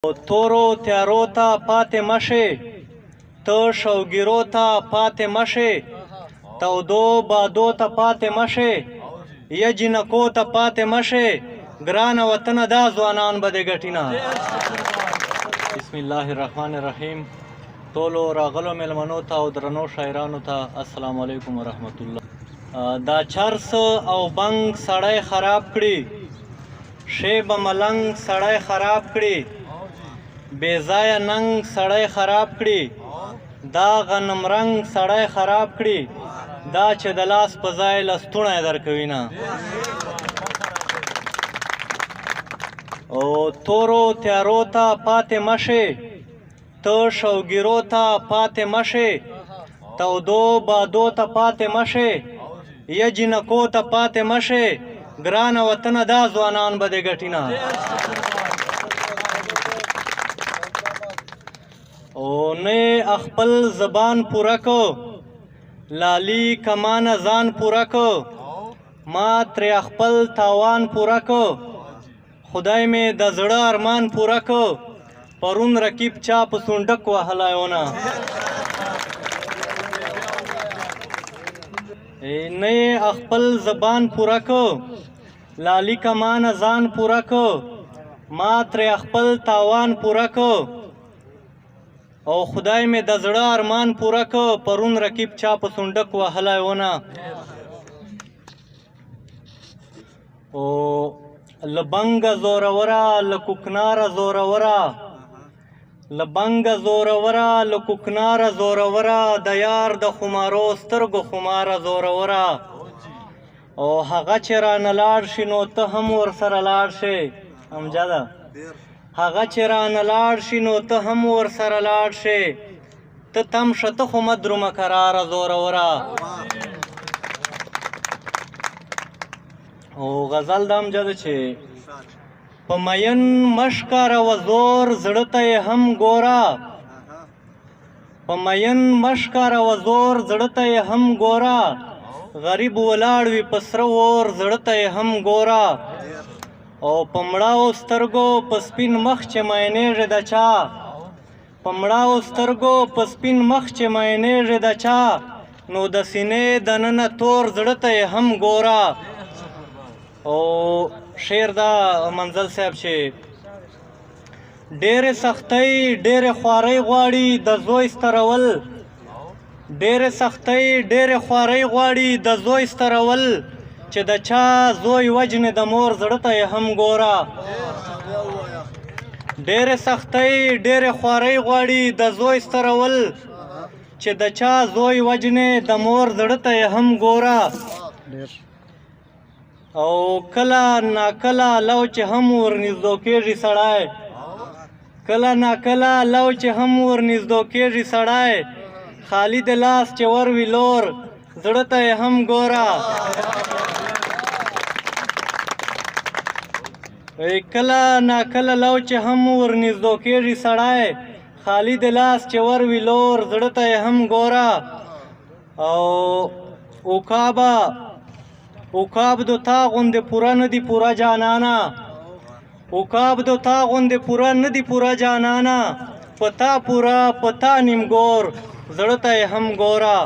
تورو تیارو ته پاتې مشې ته شوګیرو ته پاتې مشې تودو بادو ته پاتې مشې یا جنکو ته پاتې مشې ګرانه وطنه دا ځوانان به دې ګټي نه. بسم الله الرحمن الرحیم. ټولو راغلو مېلمنو ته او درنو شاعرانو ته السلام علیکم ورحمت الله. دا چرس او بنګ سړی خراب کړي، شیب ملنګ سړی خراب کړي، بې ځایه ننګ سړی خراب کړي، دا غنم رنګ سړی خراب کړي، دا چې د لاس په ځای لستوڼی درکوي نه. او تورو تیارو ته پاتې مشې ته شوګیرو ته پاتې مشې تودو بادو ته پاتې مشې یا جنکو ته پاتې مشې ګرانه وطنه دا ځوانان به دې ګټي نه. او نه خپل زبان پوره کو لالی کمان ځان پوره کو ما ترې خپل تاوان پوره کو خدای مې د زړه ارمان پوره کو پرون رقیب چا په سونډک وهلی ونه. نه خپل زبان پوره کو لالی کمان ځان پوره کو ما ترې خپل تاوان پوره کو او خدای مې د زړه ارمان پوره کو پرون رقیب چا په سونډک وهلی ونه. او له بنګه زوروره له کوکناره زوروره له بنګه زوروره له کوکناره زوروره د یار د خمارو سترګو خماره زوروره او هغه چې رانه لاړ شي نو ته هم ورسره لاړ شې امجده هغه چې رانه لاړ شي نو ته هم ورسره لاړ شې ته تم شه ته خو مه درومه کراره زوروره. او غزل دا امجده چې په مین مشکاره و زور زړه ته یې هم ګوره په مین مشکاره و زور زړه ته یې هم ګوره غریب ولاړ وي په سره اور زړه ته یې هم ګوره او په مړاو سترګو په سپین مخ چې مینېږي د چا په مړاو سترګو په سپین مخ چې مینېږي د چا نو د سینې دننه تور زړه ته یې هم ګوره. او شعر دا منزل صاحب چې ډېرې سختۍ ډېرې خوارۍ غواړي د زوی سترول ډېرې سختۍ ډېرې خوارۍ غواړي د زوی سترول چې د چا زوی وجنې د مور زړه ته یې هم ګوره. ډېرې سختۍ ډېرې خوارۍ غواړي د زوی سترول چې د چا زوی وجنې د مور زړه ته یې هم ګوره. او کله ناکله لو چې هم ورنږدو کېږي سړی کله ناکله لو چې هم ورنږدو کېږي سړی خالي د لاس چې وروي لور زړه ته یې هم ګوره. کله ناکله لو چې هم ورنږدو کېږي سړی خالي د لاس چې وروي لور زړه ته یې هم ګوره. او عقاب دو تا غوندې پوره نه دي پوره جانانه عقاب دو تا غوندې پوره نه دي پوره جانانه په تا پوره په تا نیمګور زړه ته یې هم ګوره.